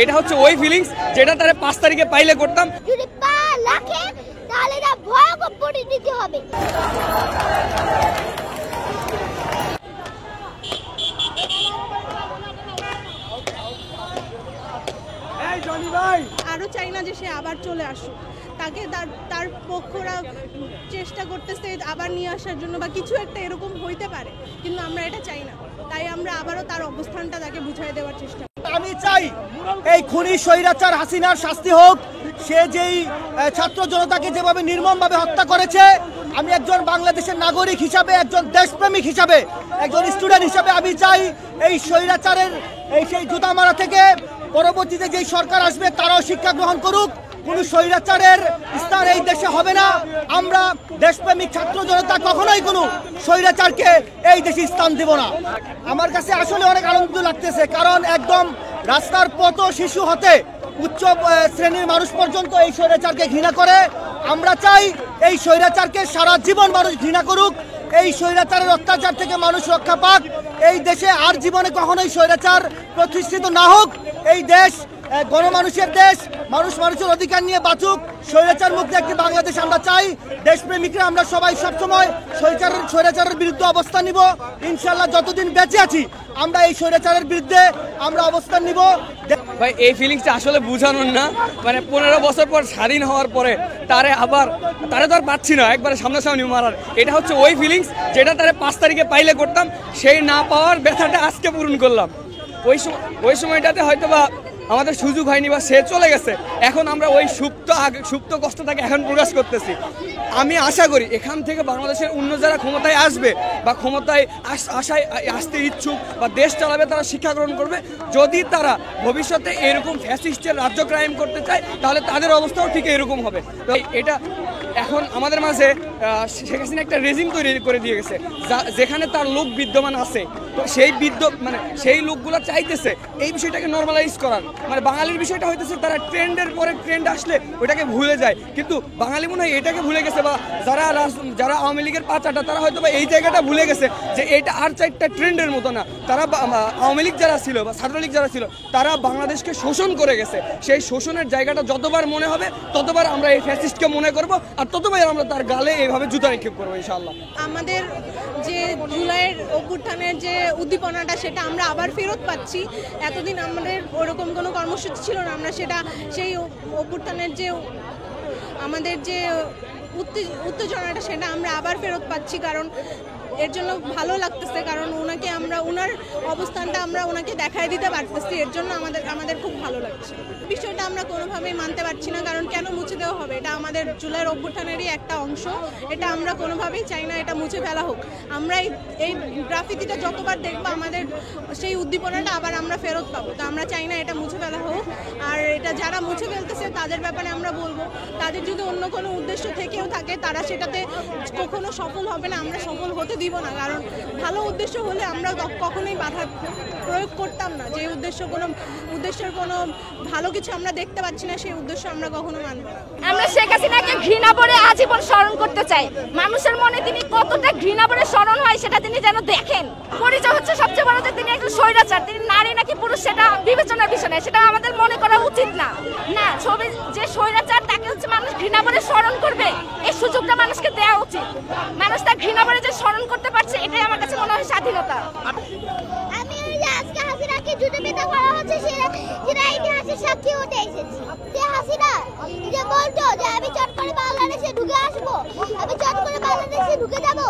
এটা হচ্ছে ওই ফিলিংস যেটা তারা 5 তারিখে পাইলে করতাম। যদি পা লাখে তাহলে এটা ভয়াবহ পরিণতি হবে। আরো চাই না যে সে আবার চলে আসুক, তাকে তার পক্ষরা চেষ্টা করতেছে আবার নিয়ে আসার জন্য বা কিছু একটা এরকম হইতে পারে, কিন্তু আমরা এটা চাই না। তাই আমরা আবারও তার অবস্থানটা তাকে বুঝিয়ে দেওয়ার চেষ্টা করি। আমি চাই এই খুনি স্বৈরাচার হাসিনার শাস্তি হোক। সে যেই ছাত্র জনতাকে যেভাবে নির্মমভাবে হত্যা করেছে, আমি একজন বাংলাদেশের নাগরিক হিসাবে, একজন দেশপ্রেমিক হিসাবে, একজন স্টুডেন্ট হিসাবে আমি চাই এই স্বৈরাচারের সেই জুতা মারা থেকে পরবর্তীতে যেই সরকার আসবে তারাও শিক্ষা গ্রহণ করুক। কোনো স্বৈরাচারের স্থান এই দেশে হবে না। আমরা দেশপ্রেমিক ছাত্র জনতা কখনোই কোনো স্বৈরাচারকে এই দেশে স্থান দেব না। আমার কাছে আসলে অনেক আনন্দ লাগতেছে, কারণ একদম রাস্তার পথ শিশু হতে উচ্চ শ্রেণীর মানুষ পর্যন্ত এই স্বৈরাচারকে ঘৃণা করে। আমরা চাই এই স্বৈরাচারকে সারা জীবন মানুষ ঘৃণা করুক, এই স্বৈরাচারের অত্যাচার থেকে মানুষ রক্ষা পাক, এই দেশে আর জীবনে কখনোই স্বৈরাচার প্রতিষ্ঠিত না হোক। এই দেশ গণমানুষের দেশ, মানুষ মানুষের অধিকার নিয়ে বাঁচুক, স্বৈরাচার মুক্ত একটি বাংলাদেশ আমরা চাই। দেশপ্রেমিকরা আমরা সবাই সবসময় স্বৈরাচারের বিরুদ্ধে অবস্থান নিব। ইনশাল্লাহ যতদিন বেঁচে আছি আমরা এই স্বৈরাচারের বিরুদ্ধে আমরা অবস্থান নিব। ভাই এই ফিলিংসটা আসলে বোঝানোর না, মানে 15 বছর পর স্বাধীন হওয়ার পরে তারে তো আর পাচ্ছি না একবারে সামনাসামনি মারার। এটা হচ্ছে ওই ফিলিংস যেটা তারা 5 তারিখে পাইলে করতাম, সেই না পাওয়ার ব্যথাটা আজকে পূরণ করলাম। ওই সময়টাতে হয়তো বা আমাদের সুযোগ হয়নি বা সে চলে গেছে, এখন আমরা ওই সুপ্ত কষ্টটাকে এখন প্রকাশ করতেছি। আমি আশা করি এখান থেকে বাংলাদেশের অন্য যারা ক্ষমতায় আসবে বা ক্ষমতায় আসতে ইচ্ছুক বা দেশ চালাবে, তারা শিক্ষা গ্রহণ করবে। যদি তারা ভবিষ্যতে এরকম ফ্যাসিস্টের রাজ্য ক্রাইম করতে চায় তাহলে তাদের অবস্থাও ঠিক এরকম হবে। তো এটা এখন আমাদের মাঝে শেখ হাসিনা একটা রেজিম তৈরি করে দিয়ে গেছে, যেখানে তার লোক বিদ্যমান আছে। তো সেই লোকগুলো চাইতেছে এই বিষয়টাকে নর্মালাইজ করার। মানে বাঙালির বিষয়টা হইতেছে তারা ট্রেন্ডের পরে ট্রেন্ড আসলে ওইটাকে ভুলে যায়, কিন্তু বাঙালি মনে হয় এটাকে ভুলে গেছে, বা যারা আওয়ামী লীগের পাচাটা তারা হয়তো বা এই জায়গাটা ভুলে গেছে যে এটা আর চারটা ট্রেন্ডের মতো না। তারা আওয়ামী লীগ যারা ছিল বা ছাত্রলীগ যারা ছিল তারা বাংলাদেশকে শোষণ করে গেছে। সেই শোষণের জায়গাটা যতবার মনে হবে ততবার আমরা এই ফ্যাসিস্টকে মনে করব, আর ততবার আমরা তার গালে এইভাবে জুতা নিক্ষেপ করবো ইনশাআল্লাহ। আমাদের যে জুলাইয়ের অভ্যুত্থানের যে উদ্দীপনাটা সেটা আমরা আবার ফেরত পাচ্ছি। এতদিন আমাদের ওরকম কোনো কর্মসূচি ছিল না, আমরা সেই অভ্যুত্থানের যে আমাদের যে উত্তেজনাটা সেটা আমরা আবার ফেরত পাচ্ছি। কারণ এর জন্য ভালো লাগতেছে, কারণ ওনার অবস্থানটা আমরা ওনাকে দেখায় দিতে পারতেছি, এর জন্য আমাদের খুব ভালো লাগছে। বিষয়টা আমরা কোনোভাবেই মানতে পারছি না, কারণ কেন মুছে দেওয়া হবে? এটা আমাদের জুলাইয়ের অভ্যুত্থানেরই একটা অংশ, এটা আমরা কোনোভাবেই চাই না এটা মুছে ফেলা হোক। আমরা এই গ্রাফিতিটা যতবার দেখবো আমাদের সেই উদ্দীপনাটা আবার আমরা ফেরত পাবো। তো আমরা চাই না এটা মুছে ফেলা হোক। আর এটা যারা মুছে ফেলতেছে তাদের ব্যাপারে আমরা বলবো, তাদের যদি অন্য কোনো উদ্দেশ্য থেকেও থাকে তারা সেটাতে কখনো সফল হবে না, আমরা সফল হতে দিব না। কারণ ভালো উদ্দেশ্য হলে আমরা কখনোই বাধা প্রয়োগ করতাম না। যে উদ্দেশ্যের কোনো ভালো কিছু আমরা দেখতে পাচ্ছি না, সেই উদ্দেশ্য আমরা কখনো মানব না। আমরা শেখ হাসিনাকে ঘৃণা করে আজীবন স্মরণ করতে চাই। মানুষের মনে তিনি কতটা ঘৃণা করে স্মরণ হয় সেটা তিনি যেন দেখেন। পরিচয় হচ্ছে সবচেয়ে বড় যে তিনি একটা স্বৈরাচার, তিনি নারী নাকি পুরুষ সেটা বিবেচনার বিষয় নয়, সেটা আমাদের মনে করা উচিত না। ছবি যে স্বৈরাচার তাকে হচ্ছে মানুষ ঘৃণা করে স্মরণ করবে, এই সুযোগটা মানুষকে দেওয়া উচিত। মানুষ তার ঘৃণা করে যে স্মরণ করতে পারছে, এটাই আমার কাছে মনে হয় স্বাধীনতা। আমি আজকে হাসিনাকে জুতো পেটা করা হচ্ছে সেটা ইতিহাসের সাক্ষী হতে এসেছি। যে হাসিনা যে বলতো যে আমি চট করে বাংলাদেশে ঢুকে আসবো, আমি চট করে বাংলাদেশে ঢুকে যাবো,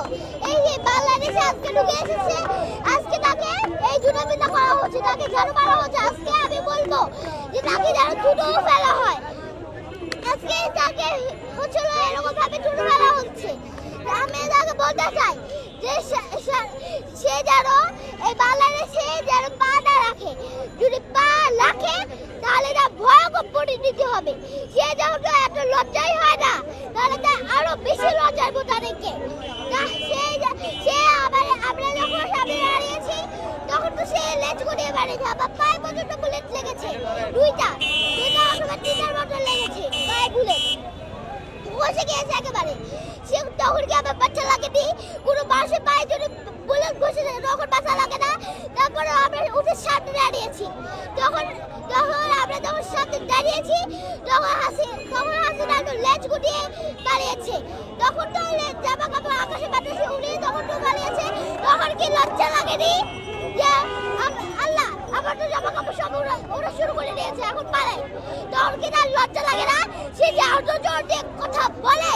এই বাংলাদেশে আজকে ঢুকে এসেছে। আজকে তাকে এই জুতো পেটা করা হচ্ছে, তাকে ঝাড়ু মারা হচ্ছে। আজকে আমি বলবো যে তাকে যেন জুতো ফেলা হয়। আজকে তাকে হচ্ছে এরকম ভাবে জুতো ফেলা হচ্ছে। আমি তাকে বলতে চাই যে সে যেন এই বাংলাদেশে যেন পা না রাখে। যদি পা রাখে তাহলে এটা ভয়াবহ পরিণতি হবে। সে যখন এত লজ্জাই হয় না, তাহলে তার আরো বেশি লজ্জার তাদেরকে। আমরা যখন সামনে দাঁড়িয়েছি তখন তো সে লেজ গুড়িয়ে বেড়েছে, আবার পায়ে পর্যন্ত বুলেট লেগেছে, দুইটা অথবা তিনটার মতো লেগেছে পায়ে বুলেট, বসে গিয়েছে একেবারে। সে তখন কি আমার বাচ্চা লাগেনি? কোনো মানুষের পায়ে যদি বুলেট বসে তখন বাচ্চা লাগে না। তারপরে আমরা উঠে সামনে দাঁড়িয়েছি, তখন আমরা দাঁড়িয়েছি তখন হাসিনা তো লেজ গুটিয়ে পালিয়েছে। তখন তো জামা কাপড় আকাশে বাতাসে উড়িয়ে তখন তো পালিয়েছে। তখন কি লজ্জা লাগেনি যে আল্লাহ আমার তো জামা কাপড় সব ওরা শুরু করে দিয়েছে, এখন পালাই? তখন কি তার লজ্জা লাগে না? সে যে এত জোর দিয়ে কথা বলে,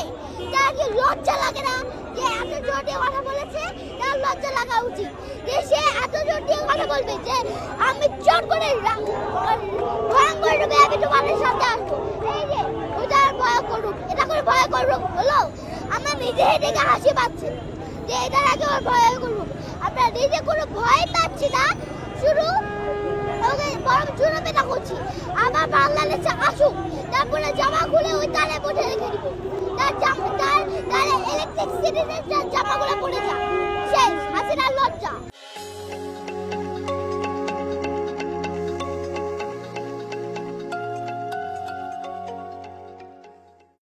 তার কি লজ্জা লাগে না যে এত জোর দিয়ে কথা বলেছে? তার লজ্জা লাগা উচিত যে সে এত জোর দিয়ে কথা বলবে যে আমি জোর করে ভয়ঙ্কর রূপে আমি তোমাদের সাথে আসবো। এই যে ওটার ভয় করুক, এটা করে ভয় করুক হলো। আমার নিজে দেখে হাসি পাচ্ছে যে এটার আগে ওর ভয় করুক। আমরা নিজে কোনো ভয় পাচ্ছি না, শুরু বরং জুড়ে না করছি। আবার বাংলাদেশে আসুক, তারপরে জামা খুলে ওই তালে বসে রেখে দিব। তার ইলেকট্রিক সিটিতে জামাগুলো পড়ে যাক, শেষ হাসিনার লজ্জা।